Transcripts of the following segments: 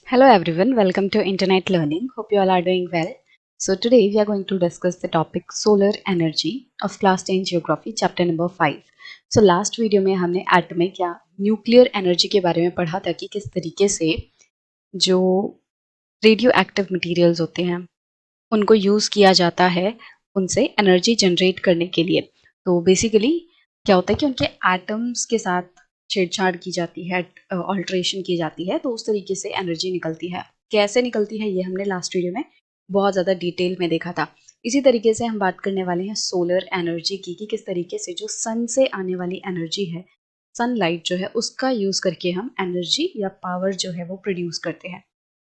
Hello everyone, welcome to Internet Learning. Hope you all are doing well. So today we are going to discuss the topic solar energy of class 10 geography chapter number 5. So last video में हमने atomic या nuclear energy के बारे में पढ़ा था कि किस तरीके से जो रेडियो एक्टिव मटीरियल्स होते हैं उनको यूज़ किया जाता है उनसे एनर्जी जनरेट करने के लिए। तो बेसिकली क्या होता है कि उनके एटम्स के साथ छेड़छाड़ की जाती है, ऑल्ट्रेशन की जाती है, तो उस तरीके से एनर्जी निकलती है। कैसे निकलती है ये हमने लास्ट वीडियो में बहुत ज़्यादा डिटेल में देखा था। इसी तरीके से हम बात करने वाले हैं सोलर एनर्जी की कि किस तरीके से जो सन से आने वाली एनर्जी है, सनलाइट जो है उसका यूज़ करके हम एनर्जी या पावर जो है वो प्रोड्यूस करते हैं।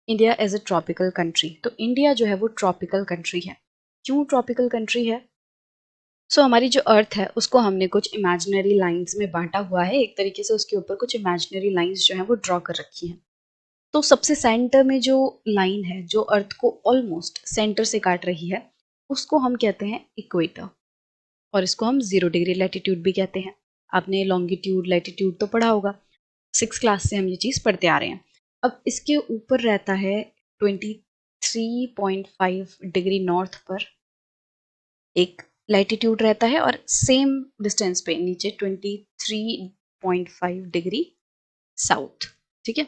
India as a tropical country, तो इंडिया जो है वो ट्रॉपिकल कंट्री है। क्यों ट्रॉपिकल कंट्री है? हमारी जो अर्थ है उसको हमने कुछ इमेजिनरी लाइंस में बांटा हुआ है। एक तरीके से उसके ऊपर कुछ इमेजिनरी लाइंस जो है वो ड्रॉ कर रखी हैं। तो सबसे सेंटर में जो लाइन है जो अर्थ को ऑलमोस्ट सेंटर से काट रही है उसको हम कहते हैं इक्वेटर, और इसको हम 0 डिग्री लैटिट्यूड भी कहते हैं। आपने लॉन्गिट्यूड लैटिट्यूड तो पढ़ा होगा, 6 क्लास से हम ये चीज़ पढ़ते आ रहे हैं। अब इसके ऊपर रहता है 23.5 डिग्री नॉर्थ पर एक लैटिट्यूड रहता है, और सेम डिस्टेंस पे नीचे 23.5 डिग्री साउथ। ठीक है,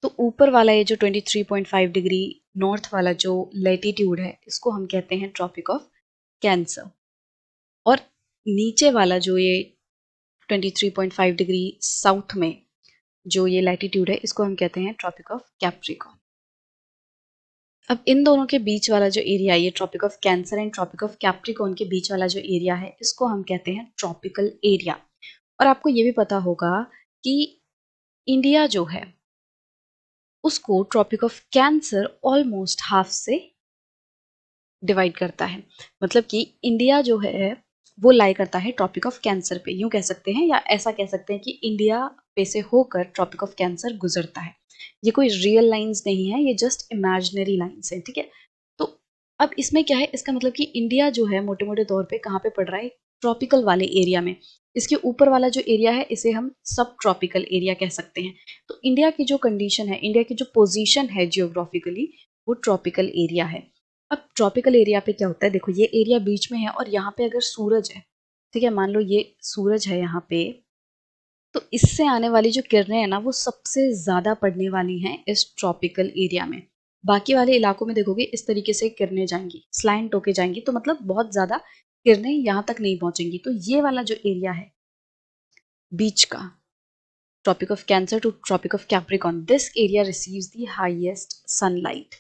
तो ऊपर वाला ये जो 23.5 डिग्री नॉर्थ वाला जो लैटिट्यूड है इसको हम कहते हैं ट्रॉपिक ऑफ कैंसर, और नीचे वाला जो ये 23.5 डिग्री साउथ में जो ये लैटिट्यूड है इसको हम कहते हैं ट्रॉपिक ऑफ कैप्रिकॉर्न। अब इन दोनों के बीच वाला जो एरिया, ये Tropic of Cancer and Tropic of Capricorn के बीच वाला जो एरिया है इसको हम कहते हैं ट्रॉपिकल एरिया। और आपको ये भी पता होगा कि इंडिया जो है उसको Tropic of Cancer almost half से डिवाइड करता है। मतलब कि इंडिया जो है वो लाई करता है ट्रॉपिक ऑफ कैंसर पे, यूं कह सकते हैं, या ऐसा कह सकते हैं कि इंडिया पे से होकर ट्रॉपिक ऑफ कैंसर गुजरता है। ये कोई रियल लाइंस नहीं है, ये जस्ट इमेजिनरी लाइंस है। ठीक है, तो अब इसमें क्या है, इसका मतलब कि इंडिया जो है मोटे मोटे तौर पे कहाँ पे पड़ रहा है, ट्रॉपिकल वाले एरिया में। इसके ऊपर वाला जो एरिया है इसे हम सब ट्रॉपिकल एरिया कह सकते हैं। तो इंडिया की जो कंडीशन है, इंडिया की जो पोजीशन है जियोग्राफिकली, वो ट्रॉपिकल एरिया है। अब ट्रॉपिकल एरिया पे क्या होता है, देखो ये एरिया बीच में है और यहाँ पे अगर सूरज है, ठीक है, मान लो ये सूरज है यहाँ पे, तो इससे आने वाली जो किरणें हैं ना वो सबसे ज्यादा पड़ने वाली हैं इस ट्रॉपिकल एरिया में। बाकी वाले इलाकों में देखोगे इस तरीके से किरणें जाएंगी, स्लैंट होके जाएंगी, तो मतलब बहुत ज्यादा किरणें यहाँ तक नहीं पहुंचेंगी। तो ये वाला जो एरिया है बीच का, Tropic of Cancer to Tropic of Capricorn, this area receives the highest sunlight.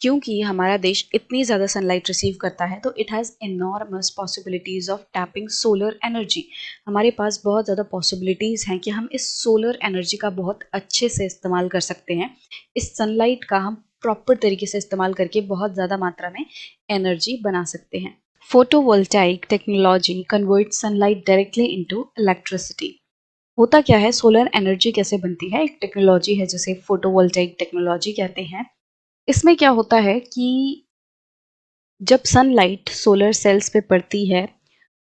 क्योंकि हमारा देश इतनी ज़्यादा सनलाइट रिसीव करता है तो it has enormous possibilities of tapping solar energy. हमारे पास बहुत ज़्यादा पॉसिबिलिटीज़ हैं कि हम इस सोलर एनर्जी का बहुत अच्छे से इस्तेमाल कर सकते हैं। इस सनलाइट का हम प्रॉपर तरीके से इस्तेमाल करके बहुत ज़्यादा मात्रा में एनर्जी बना सकते हैं। Photovoltaic technology convert sunlight directly into electricity. होता क्या है, सोलर एनर्जी कैसे बनती है, एक टेक्नोलॉजी है जिसे फोटोवोल्टाइक टेक्नोलॉजी कहते हैं। इसमें क्या होता है कि जब सनलाइट सोलर सेल्स पे पड़ती है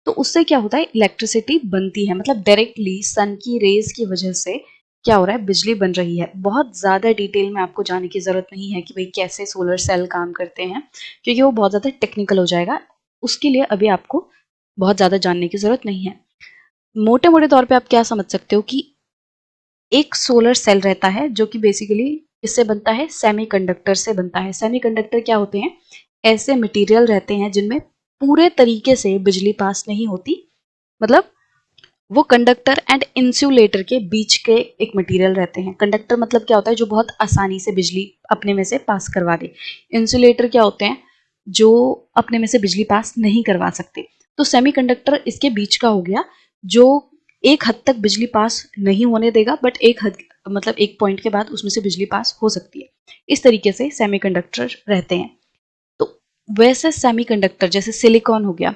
तो उससे क्या होता है, इलेक्ट्रिसिटी बनती है। मतलब डायरेक्टली सन की रेज की वजह से क्या हो रहा है, बिजली बन रही है। बहुत ज़्यादा डिटेल में आपको जाने की ज़रूरत नहीं है कि भाई कैसे सोलर सेल काम करते हैं, क्योंकि वो बहुत ज़्यादा टेक्निकल हो जाएगा। उसके लिए अभी आपको बहुत ज़्यादा जानने की ज़रूरत नहीं है। मोटे मोटे तौर पे आप क्या समझ सकते हो कि एक सोलर सेल रहता है जो कि बेसिकली इससे बनता है, सेमीकंडक्टर से बनता है। सेमीकंडक्टर क्या होते हैं, ऐसे मटेरियल रहते हैं जिनमें पूरे तरीके से बिजली पास नहीं होती। मतलब वो कंडक्टर एंड इंसुलेटर के बीच के एक मटेरियल रहते हैं। कंडक्टर मतलब क्या होता है, जो बहुत आसानी से बिजली अपने में से पास करवा दे। इंसुलेटर क्या होते हैं, जो अपने में से बिजली पास नहीं करवा सकते। तो सेमीकंडक्टर इसके बीच का हो गया, जो एक हद तक बिजली पास नहीं होने देगा, बट एक हद मतलब एक पॉइंट के बाद उसमें से बिजली पास हो सकती है। इस तरीके से सेमीकंडक्टर रहते हैं। तो वैसे सेमीकंडक्टर जैसे सिलिकॉन हो गया,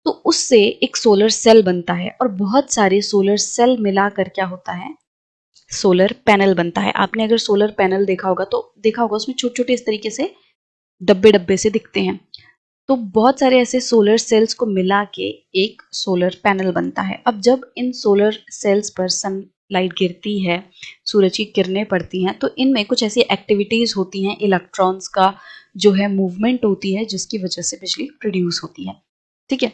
तो उससे एक सोलर सेल बनता है, और बहुत सारे सोलर सेल मिलाकर क्या होता है, सोलर पैनल बनता है। आपने अगर सोलर पैनल देखा होगा तो देखा होगा उसमें छोटे छोटे इस तरीके से डब्बे डब्बे से दिखते हैं। तो बहुत सारे ऐसे सोलर सेल्स को मिला के एक सोलर पैनल बनता है। अब जब इन सोलर सेल्स पर सन लाइट गिरती है, सूरज की किरणें पड़ती हैं, तो इनमें कुछ ऐसी एक्टिविटीज़ होती हैं, इलेक्ट्रॉन्स का जो है मूवमेंट होती है, जिसकी वजह से बिजली प्रोड्यूस होती है। ठीक है।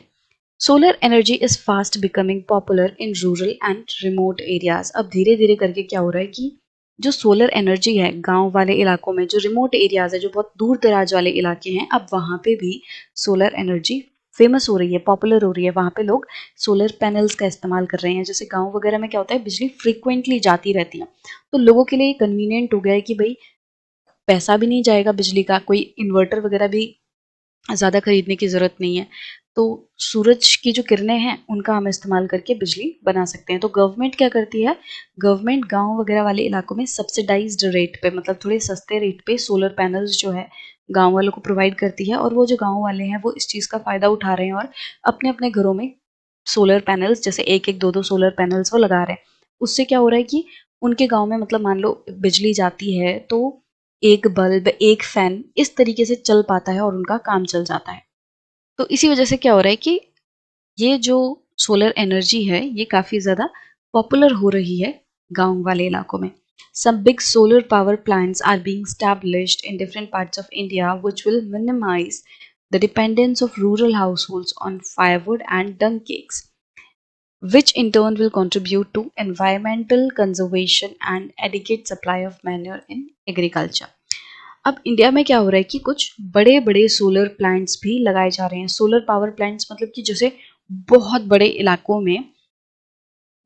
Solar energy is fast becoming popular in rural and remote areas. अब धीरे धीरे करके क्या हो रहा है कि जो सोलर एनर्जी है गांव वाले इलाकों में, जो रिमोट एरियाज है, जो बहुत दूर दराज वाले इलाके हैं, अब वहां पे भी सोलर एनर्जी फेमस हो रही है, पॉपुलर हो रही है। वहां पे लोग सोलर पैनल्स का इस्तेमाल कर रहे हैं। जैसे गांव वगैरह में क्या होता है, बिजली फ्रिक्वेंटली जाती रहती है, तो लोगों के लिए कन्वीनियंट हो गया है कि भाई पैसा भी नहीं जाएगा बिजली का, कोई इन्वर्टर वगैरह भी ज़्यादा खरीदने की ज़रूरत नहीं है। तो सूरज की जो किरणें हैं उनका हम इस्तेमाल करके बिजली बना सकते हैं। तो गवर्नमेंट क्या करती है, गवर्नमेंट गांव वगैरह वाले इलाकों में सब्सिडाइज्ड रेट पे, मतलब थोड़े सस्ते रेट पे सोलर पैनल्स जो है गांव वालों को प्रोवाइड करती है, और वो जो गांव वाले हैं वो इस चीज़ का फ़ायदा उठा रहे हैं और अपने अपने घरों में सोलर पैनल्स, जैसे एक एक दो दो सोलर पैनल्स वो लगा रहे हैं। उससे क्या हो रहा है कि उनके गांव में, मतलब मान लो बिजली जाती है तो एक बल्ब, एक फैन इस तरीके से चल पाता है और उनका काम चल जाता है। तो इसी वजह से क्या हो रहा है कि ये जो सोलर एनर्जी है ये काफ़ी ज़्यादा पॉपुलर हो रही है गाँव वाले इलाकों में। Some big solar power plants are being established in different parts of India, which will minimize the dependence of rural households on firewood and dung cakes, which in turn will contribute to environmental conservation and adequate supply of manure in agriculture. अब India में क्या हो रहा है कि कुछ बड़े बड़े सोलर प्लांट्स भी लगाए जा रहे हैं। सोलर पावर प्लांट्स मतलब कि जैसे बहुत बड़े इलाकों में,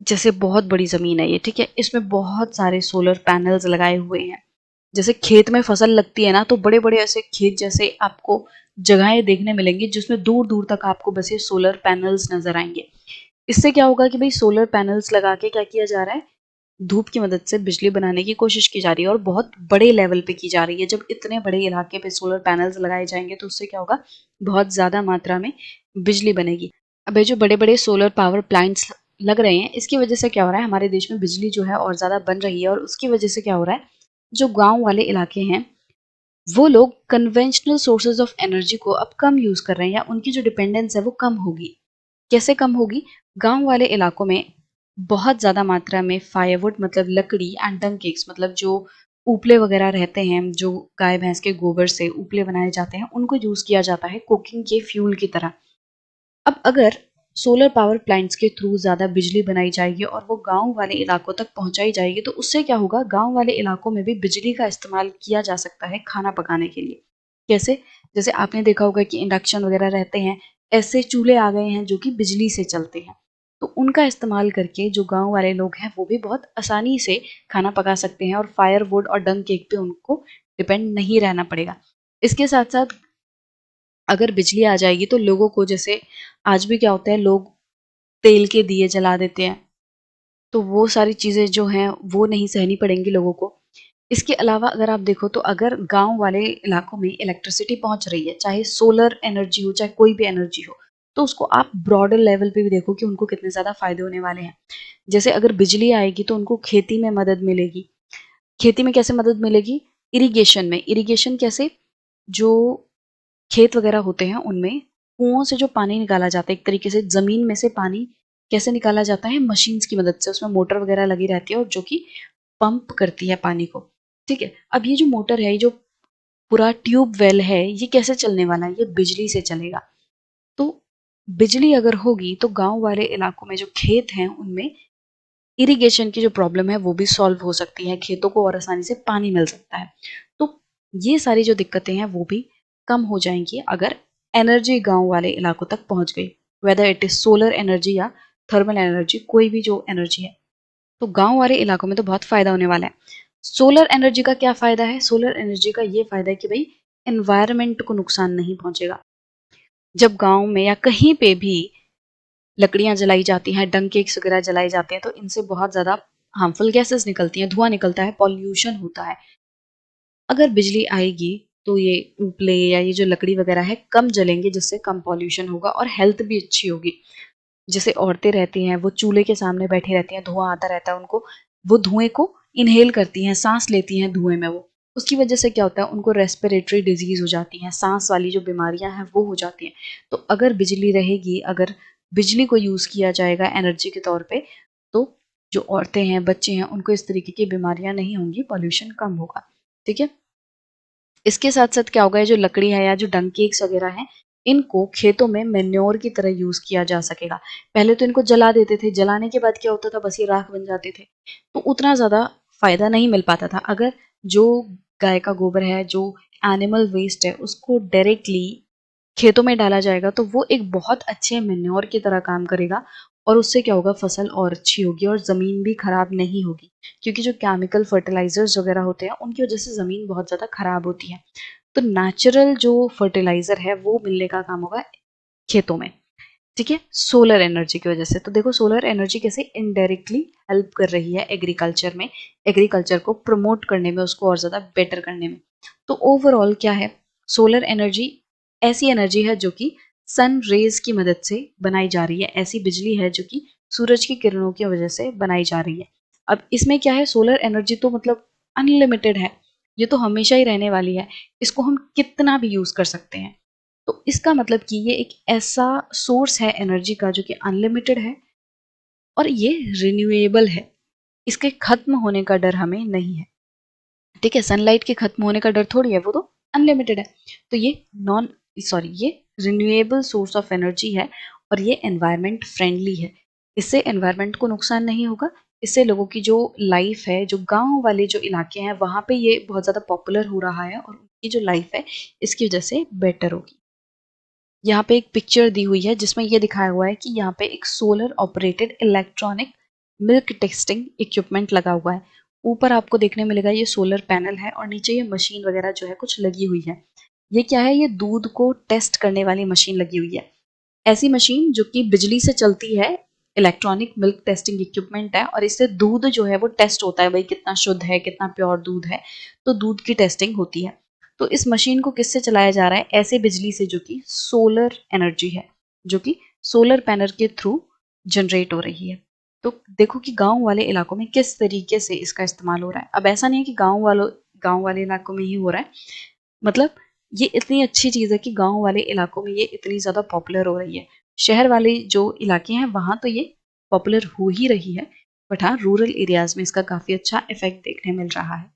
जैसे बहुत बड़ी ज़मीन है ये, ठीक है, इसमें बहुत सारे सोलर पैनल्स लगाए हुए हैं। जैसे खेत में फसल लगती है ना, तो बड़े बड़े ऐसे खेत जैसे आपको जगहें देखने मिलेंगी जिसमें दूर दूर तक आपको बस ये सोलर पैनल्स नजर आएंगे। इससे क्या होगा कि भाई सोलर पैनल्स लगा के क्या किया जा रहा है, धूप की मदद से बिजली बनाने की कोशिश की जा रही है, और बहुत बड़े लेवल पे की जा रही है। जब इतने बड़े इलाके पे सोलर पैनल्स लगाए जाएंगे तो उससे क्या होगा, बहुत ज़्यादा मात्रा में बिजली बनेगी। अब ये जो बड़े बड़े सोलर पावर प्लांट्स लग रहे हैं, इसकी वजह से क्या हो रहा है, हमारे देश में बिजली जो है और ज़्यादा बन रही है, और उसकी वजह से क्या हो रहा है, जो गाँव वाले इलाके हैं वो लोग कन्वेंशनल सोर्सेज ऑफ एनर्जी को अब कम यूज़ कर रहे हैं, या उनकी जो डिपेंडेंस है वो कम होगी। कैसे कम होगी, गांव वाले इलाकों में बहुत ज़्यादा मात्रा में फायरवुड मतलब लकड़ी एंड डंग केक्स मतलब जो उपले वगैरह रहते हैं, जो गाय भैंस के गोबर से उपले बनाए जाते हैं, उनको यूज़ किया जाता है कुकिंग के फ्यूल की तरह। अब अगर सोलर पावर प्लांट्स के थ्रू ज़्यादा बिजली बनाई जाएगी और वो गांव वाले इलाकों तक पहुंचाई जाएगी, तो उससे क्या होगा, गांव वाले इलाकों में भी बिजली का इस्तेमाल किया जा सकता है खाना पकाने के लिए। कैसे, जैसे आपने देखा होगा कि इंडक्शन वगैरह रहते हैं, ऐसे चूल्हे आ गए हैं जो कि बिजली से चलते हैं। तो उनका इस्तेमाल करके जो गांव वाले लोग हैं वो भी बहुत आसानी से खाना पका सकते हैं, और फायरवुड और डंग केक पे उनको डिपेंड नहीं रहना पड़ेगा। इसके साथ साथ अगर बिजली आ जाएगी तो लोगों को, जैसे आज भी क्या होता है, लोग तेल के दिए जला देते हैं, तो वो सारी चीज़ें जो हैं वो नहीं सहनी पड़ेंगी लोगों को। इसके अलावा अगर आप देखो तो अगर गांव वाले इलाकों में इलेक्ट्रिसिटी पहुंच रही है, चाहे सोलर एनर्जी हो चाहे कोई भी एनर्जी हो, तो उसको आप ब्रॉडर लेवल पे भी देखो कि उनको कितने ज़्यादा फायदे होने वाले हैं। जैसे अगर बिजली आएगी तो उनको खेती में मदद मिलेगी। खेती में कैसे मदद मिलेगी, इरिगेशन में। इरिगेशन कैसे, जो खेत वगैरह होते हैं उनमें कुओं से जो पानी निकाला जाता है, एक तरीके से ज़मीन में से पानी कैसे निकाला जाता है, मशीन्स की मदद से। उसमें मोटर वगैरह लगी रहती है और जो कि पंप करती है पानी को। ठीक है, अब ये जो मोटर है, ये जो पूरा ट्यूब वेल है, ये कैसे चलने वाला है, ये बिजली से चलेगा। तो बिजली अगर होगी तो गांव वाले इलाकों में जो खेत हैं उनमें इरिगेशन की जो प्रॉब्लम है वो भी सॉल्व हो सकती है, खेतों को और आसानी से पानी मिल सकता है। तो ये सारी जो दिक्कतें हैं वो भी कम हो जाएंगी अगर एनर्जी गांव वाले इलाकों तक पहुंच गई, whether it is solar energy या थर्मल एनर्जी, कोई भी जो एनर्जी है। तो गांव वाले इलाकों में तो बहुत फायदा होने वाला है। सोलर एनर्जी का क्या फायदा है, सोलर एनर्जी का ये फायदा है कि भाई एनवायरनमेंट को नुकसान नहीं पहुंचेगा। जब गांव में या कहीं पे भी लकड़ियां जलाई जाती हैं, डंग केक्स वगैरह जलाई जाते हैं, तो इनसे बहुत ज्यादा हार्मफुल गैसेस निकलती हैं, धुआं निकलता है, पॉल्यूशन होता है। अगर बिजली आएगी तो ये उपले या ये जो लकड़ी वगैरह है कम जलेंगे, जिससे कम पॉल्यूशन होगा और हेल्थ भी अच्छी होगी। जैसे औरतें रहती हैं वो चूल्हे के सामने बैठी रहती हैं, धुआं आता रहता है उनको, वो धुएं को इनहेल करती हैं, सांस लेती हैं धुएं में, वो उसकी वजह से क्या होता है, उनको रेस्पिरेटरी डिजीज हो जाती हैं, सांस वाली जो बीमारियां हैं वो हो जाती हैं। तो अगर बिजली रहेगी, अगर बिजली को यूज किया जाएगा एनर्जी के तौर पे, तो जो औरतें हैं, बच्चे हैं, उनको इस तरीके की बीमारियां नहीं होंगी, पॉल्यूशन कम होगा। ठीक है। इसके साथ साथ क्या होगा, ये जो लकड़ी है या जो डंग केक्स वगैरह हैं, इनको खेतों में मेन्योर की तरह यूज किया जा सकेगा। पहले तो इनको जला देते थे, जलाने के बाद क्या होता था, बस ये राख बन जाते थे, तो उतना ज्यादा फायदा नहीं मिल पाता था। अगर जो गाय का गोबर है, जो एनिमल वेस्ट है, उसको डायरेक्टली खेतों में डाला जाएगा तो वो एक बहुत अच्छे मेन्योर की तरह काम करेगा, और उससे क्या होगा, फसल और अच्छी होगी और ज़मीन भी खराब नहीं होगी। क्योंकि जो केमिकल फर्टिलाइजर्स वगैरह होते हैं, उनकी वजह से ज़मीन बहुत ज़्यादा खराब होती है। तो नेचुरल जो फर्टिलाइजर है वो मिलने का काम होगा खेतों में। ठीक है, सोलर एनर्जी की वजह से। तो देखो सोलर एनर्जी कैसे इनडायरेक्टली हेल्प कर रही है एग्रीकल्चर में, एग्रीकल्चर को प्रमोट करने में, उसको और ज़्यादा बेटर करने में। तो ओवरऑल क्या है, सोलर एनर्जी ऐसी एनर्जी है जो कि सन रेज की मदद से बनाई जा रही है, ऐसी बिजली है जो कि सूरज की किरणों की वजह से बनाई जा रही है। अब इसमें क्या है, सोलर एनर्जी तो मतलब अनलिमिटेड है, ये तो हमेशा ही रहने वाली है, इसको हम कितना भी यूज कर सकते हैं। तो इसका मतलब कि ये एक ऐसा सोर्स है एनर्जी का जो कि अनलिमिटेड है और ये रिन्यूएबल है, इसके खत्म होने का डर हमें नहीं है। ठीक है, सनलाइट के खत्म होने का डर थोड़ी है, वो तो अनलिमिटेड है। तो ये नॉन सॉरी ये रिन्यूएबल सोर्स ऑफ एनर्जी है और ये एनवायरनमेंट फ्रेंडली है। इससे एनवायरनमेंट को नुकसान नहीं होगा, इससे लोगों की जो लाइफ है, जो गांव वाले जो इलाके हैं वहां पे ये बहुत ज़्यादा पॉपुलर हो रहा है और उनकी जो लाइफ है इसकी वजह से बेटर होगी। यहाँ पे एक पिक्चर दी हुई है जिसमें ये दिखाया हुआ है कि यहाँ पे एक solar operated electronic milk testing equipment लगा हुआ है। ऊपर आपको देखने मिलेगा ये सोलर पैनल है और नीचे ये मशीन वगैरह जो है कुछ लगी हुई है। ये क्या है, ये दूध को टेस्ट करने वाली मशीन लगी हुई है। ऐसी मशीन जो कि बिजली से चलती है, इलेक्ट्रॉनिक मिल्क टेस्टिंग इक्विपमेंट है, और इससे दूध जो है वो टेस्ट होता है, भाई कितना शुद्ध है, कितना प्योर दूध है, तो दूध की टेस्टिंग होती है। तो इस मशीन को किससे चलाया जा रहा है, ऐसे बिजली से जो कि सोलर एनर्जी है, जो कि सोलर पैनल के थ्रू जनरेट हो रही है। तो देखो कि गांव वाले इलाकों में किस तरीके से इसका इस्तेमाल हो रहा है। अब ऐसा नहीं है कि गांव वाले इलाकों में ही हो रहा है, मतलब ये इतनी अच्छी चीज़ है कि गांव वाले इलाकों में ये इतनी ज़्यादा पॉपुलर हो रही है। शहर वाले जो इलाके हैं वहाँ तो ये पॉपुलर हो ही रही है, बट हाँ रूरल एरियाज में इसका काफ़ी अच्छा इफेक्ट देखने मिल रहा है।